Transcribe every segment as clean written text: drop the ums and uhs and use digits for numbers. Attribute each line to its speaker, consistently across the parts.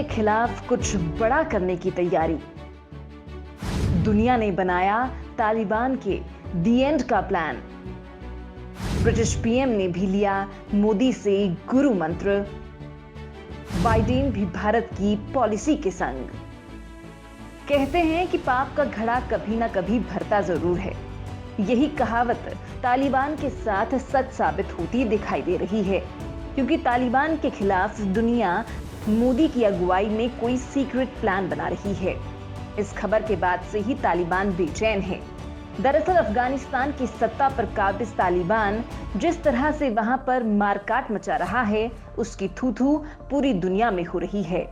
Speaker 1: के खिलाफ कुछ बड़ा करने की तैयारी। दुनिया ने बनाया तालिबान के दी एंड का प्लान। ब्रिटिश पीएम ने भी लिया मोदी से गुरु मंत्र। बाइडेन भी भारत की पॉलिसी के संग। कहते हैं कि पाप का घड़ा कभी ना कभी भरता जरूर है। यही कहावत तालिबान के साथ सच साबित होती दिखाई दे रही है, क्योंकि तालिबान के खिलाफ दुनिया मोदी की अगुवाई में कोई सीक्रेट प्लान बना रही है। इस खबर के बाद से ही तालिबान बेचैन है। दरअसल अफगानिस्तान की सत्ता पर काबिज तालिबान जिस तरह से वहां पर मारकाट मचा रहा है, उसकी थू-थू पूरी दुनिया में हो रही है।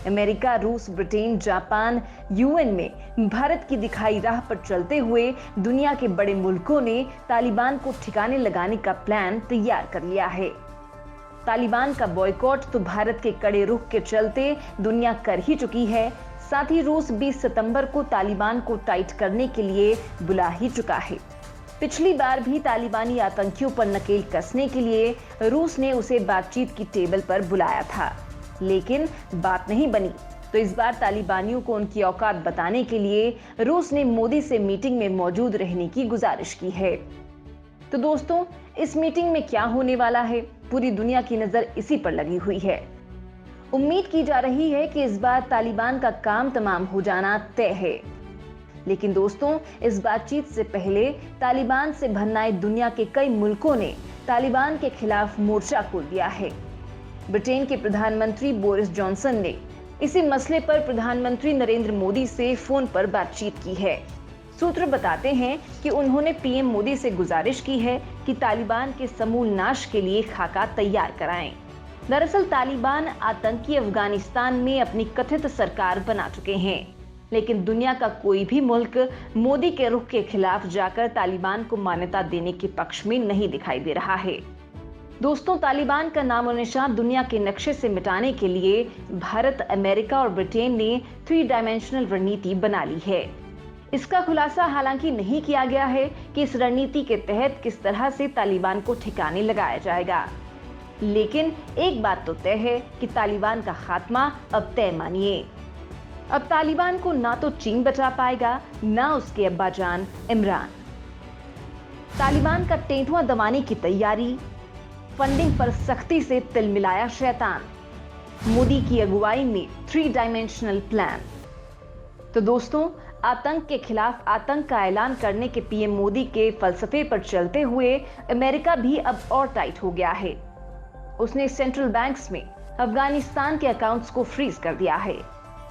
Speaker 1: अमेरिका, रूस, ब्रिटेन, जापान, यूएन में भारत की दिखाई राह पर चलते हुए दुनिया के बड़े मुल्कों ने तालिबान को ठिकाने लगाने का प्लान तैयार कर लिया है। तालिबान का बॉयकॉट तो भारत के कड़े रुख के चलते दुनिया कर ही चुकी है। साथ ही रूस 20 सितंबर को तालिबान को टाइट करने के लिए बुला ही चुका है। पिछली बार भी तालिबानी आतंकियों पर नकेल कसने के लिए रूस ने उसे बातचीत की टेबल पर बुलाया था, लेकिन बात नहीं बनी। तो इस बार तालिबानियों को उनकी औकात बताने के लिए रूस ने मोदी से मीटिंग में मौजूद रहने की गुजारिश की है। तो दोस्तों, इस मीटिंग में क्या होने वाला है, पूरी दुनिया की नजर इसी पर लगी हुई है। उम्मीद की जा रही है कि इस बार तालिबान का काम तमाम हो जाना तय है। लेकिन दोस्तों, इस बातचीत से पहले तालिबान से भन्नाए दुनिया के कई मुल्कों ने तालिबान के खिलाफ मोर्चा खोल दिया है। ब्रिटेन के प्रधानमंत्री बोरिस जॉनसन ने इसी मसले पर प्रधानमंत्री नरेंद्र मोदी से फोन पर बातचीत की है। सूत्र बताते हैं कि उन्होंने पीएम मोदी से गुजारिश की है कि तालिबान के समूल नाश के लिए खाका तैयार कराएं। दरअसल तालिबान आतंकी अफगानिस्तान में अपनी कथित सरकार बना चुके हैं, लेकिन दुनिया का कोई भी मुल्क मोदी के रुख के खिलाफ जाकर तालिबान को मान्यता देने के पक्ष में नहीं दिखाई दे रहा है। दोस्तों, तालिबान का नामो निशान दुनिया के नक्शे से मिटाने के लिए भारत, अमेरिका और ब्रिटेन ने 3 डायमेंशनल रणनीति बना ली है। इसका खुलासा हालांकि नहीं किया गया है कि इस रणनीति के तहत किस तरह से तालिबान को ठिकाने लगाया जाएगा, लेकिन एक बात तो तय है कि तालिबान का खात्मा अब तय मानिए। अब तालिबान को ना तो चीन बचा पाएगा, ना उसके अब्बाजान इमरान। तालिबान का टेंटुआ दबाने की तैयारी, फंडिंग पर सख्ती से तिल मिलाया शैतान, मोदी की अगुवाई में 3 डायमेंशनल प्लान। तो दोस्तों, आतंक के खिलाफ आतंक का ऐलान करने के पीएम मोदी के फलसफे पर चलते हुए अमेरिका भी अब और टाइट हो गया है। उसने सेंट्रल बैंक्स में अफगानिस्तान के अकाउंट्स को फ्रीज कर दिया है,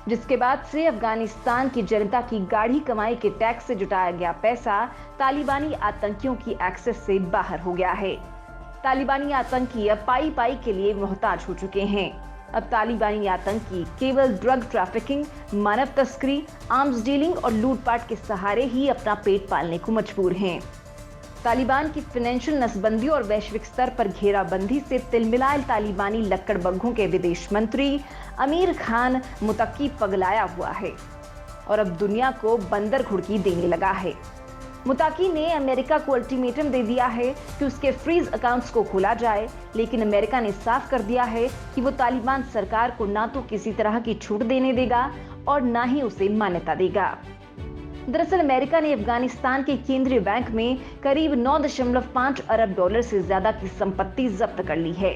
Speaker 1: जिसके बाद से अफगानिस्तान की जनता की गाढ़ी कमाई के टैक्स से जुटाया गया पैसा तालिबानी आतंकियों की एक्सेस से बाहर हो गया है। तालिबानी आतंकी अब पाई पाई के लिए मोहताज हो चुके हैं। अब तालिबानी आतंकी केवल ड्रग ट्रैफिकिंग, मानव तस्करी, आर्म्स डीलिंग और लूटपाट के सहारे ही अपना पेट पालने को मजबूर हैं। तालिबान की फाइनेंशियल नसबंदी और वैश्विक स्तर पर घेराबंदी से तिलमिलाए तालिबानी लक्कड़बग्घों के विदेश मंत्री आमिर खान मुतक्की पगलाया हुआ है और अब दुनिया को बंदर घुड़की देने लगा है। मुताकी ने अमेरिका को अल्टीमेटम दे दिया है कि उसके फ्रीज अकाउंट्स को खोला जाए, लेकिन अमेरिका ने साफ कर दिया है कि वो तालिबान सरकार को ना तो किसी तरह की छूट देने देगा और ना ही उसे मान्यता देगा। दरअसल अमेरिका ने अफगानिस्तान के केंद्रीय बैंक में करीब 9.5 अरब डॉलर से ज्यादा की संपत्ति जब्त कर ली है,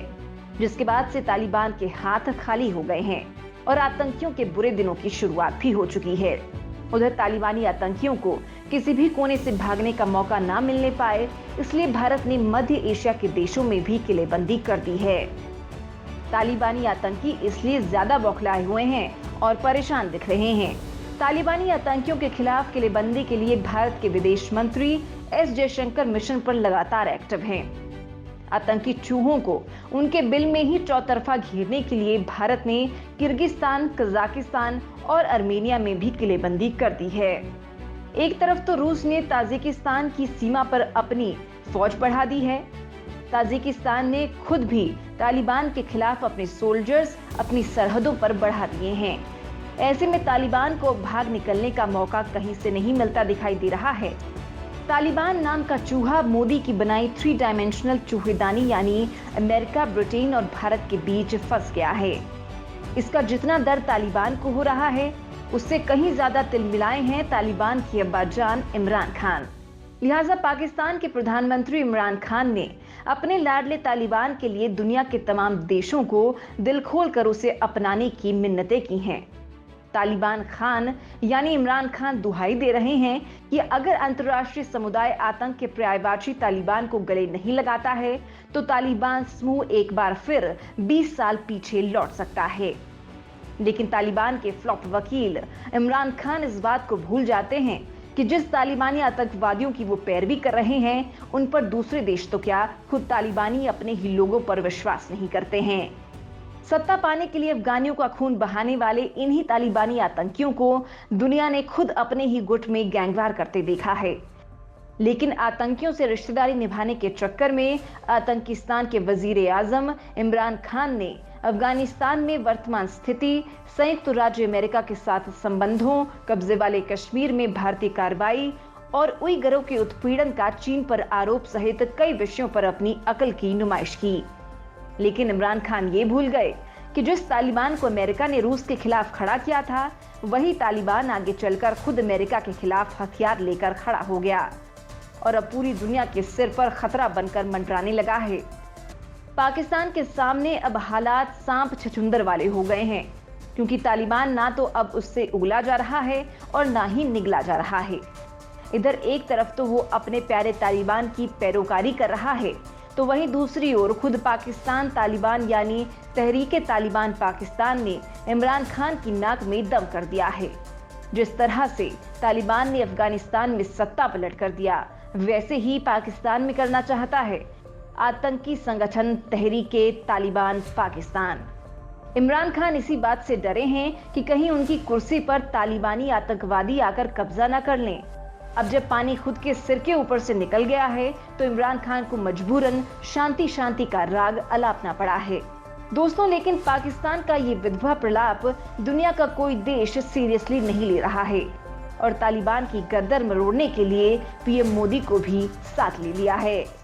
Speaker 1: जिसके बाद से तालिबान के हाथ खाली हो गए हैं और आतंकियों के बुरे दिनों की शुरुआत भी हो चुकी है। उधर तालिबानी आतंकियों को किसी भी कोने से भागने का मौका ना मिलने पाए, इसलिए भारत ने मध्य एशिया के देशों में भी किलेबंदी कर दी है। तालिबानी आतंकी इसलिए ज्यादा बौखलाए हुए हैं और परेशान दिख रहे हैं। तालिबानी आतंकियों के खिलाफ किलेबंदी के लिए भारत के विदेश मंत्री एस जयशंकर मिशन पर लगातार एक्टिव हैं। आतंकी चूहों को उनके बिल में ही चौतरफा घेरने के लिए भारत ने किर्गिस्तान, कजाकिस्तान और आर्मेनिया में भी किलेबंदी कर दी है। एक तरफ तो रूस ने ताजिकिस्तान की सीमा पर अपनी फौज बढ़ा दी है। ताजिकिस्तान ने खुद भी तालिबान के खिलाफ अपने सोल्जर्स अपनी सरहदों पर बढ़ा दिए हैं। ऐसे में तालिबान को भाग निकलने का मौका कहीं से नहीं मिलता दिखाई दे रहा है। तालिबान नाम का चूहा मोदी की बनाई 3 डायमेंशनल चूहेदानी यानी अमेरिका, ब्रिटेन और भारत के बीच फंस गया है। इसका जितना दर्द तालिबान को हो रहा है, उससे कहीं ज्यादा तिलमिलाए हैं तालिबान की अब्बाजान इमरान खान। लिहाजा पाकिस्तान के प्रधानमंत्री इमरान खान ने अपने लाडले तालिबान के लिए दुनिया के तमाम देशों को दिल खोलकर उसे अपनाने की मिन्नतें की हैं। तालिबान खान यानी इमरान खान दुहाई दे रहे हैं कि अगर अंतर्राष्ट्रीय समुदाय आतंक के पर्यायवाची तालिबान को गले नहीं लगाता है तो तालिबान समूह एक बार फिर 20 साल पीछे लौट सकता है। लेकिन तालिबान के फ्लॉप वकील इमरान खान इस बात को भूल जाते हैं कि जिस तालिबानी आतंकवादियों की वो पैरवी कर रहे हैं, उन पर दूसरे देश तो क्या, खुद तालिबानी अपने ही लोगों पर विश्वास नहीं करते हैं। सत्ता पाने के लिए अफगानियों का खून बहाने वाले इन्हीं तालिबानी आतंकियों को दुनिया ने खुद अपने ही गुट में गैंगवार करते देखा है। लेकिन आतंकियों से रिश्तेदारी निभाने के चक्कर में आतंकिस्तान के वजीर आजम इमरान खान ने अफगानिस्तान में वर्तमान स्थिति, संयुक्त राज्य अमेरिका के साथ संबंधों, कब्जे वाले कश्मीर में भारतीय कार्रवाई और उइगरों के उत्पीड़न का चीन पर आरोप सहित कई विषयों पर अपनी अकल की नुमाइश की। लेकिन इमरान खान ये भूल गए कि जिस तालिबान को अमेरिका ने रूस के खिलाफ खड़ा किया था, वही तालिबान आगे चलकर खुद अमेरिका के खिलाफ हथियार लेकर खड़ा हो गया और अब पूरी दुनिया के सिर पर खतरा बनकर मंडराने लगा है। पाकिस्तान के सामने अब हालात सांप छछुंदर वाले हो गए हैं, क्योंकि तालिबान ना तो अब उससे उगला जा रहा है और ना ही निगला जा रहा है। इधर एक तरफ तो वो अपने प्यारे तालिबान की पैरोकारी कर रहा है, तो वहीं दूसरी ओर खुद पाकिस्तान तालिबान यानी तहरीके तालिबान पाकिस्तान ने इमरान खान की नाक में दम कर दिया है। जिस तरह से तालिबान ने अफगानिस्तान में सत्ता पलट कर दिया, वैसे ही पाकिस्तान में करना चाहता है आतंकी संगठन तहरीके तालिबान पाकिस्तान। इमरान खान इसी बात से डरे हैं कि कहीं उनकी कुर्सी पर तालिबानी आतंकवादी आकर कब्जा न कर लें। अब जब पानी खुद के सिर के ऊपर से निकल गया है तो इमरान खान को मजबूरन शांति शांति का राग अलापना पड़ा है। दोस्तों, लेकिन पाकिस्तान का ये विधवा प्रलाप दुनिया का कोई देश सीरियसली नहीं ले रहा है और तालिबान की गर्दन मरोड़ने के लिए पीएम मोदी को भी साथ ले लिया है।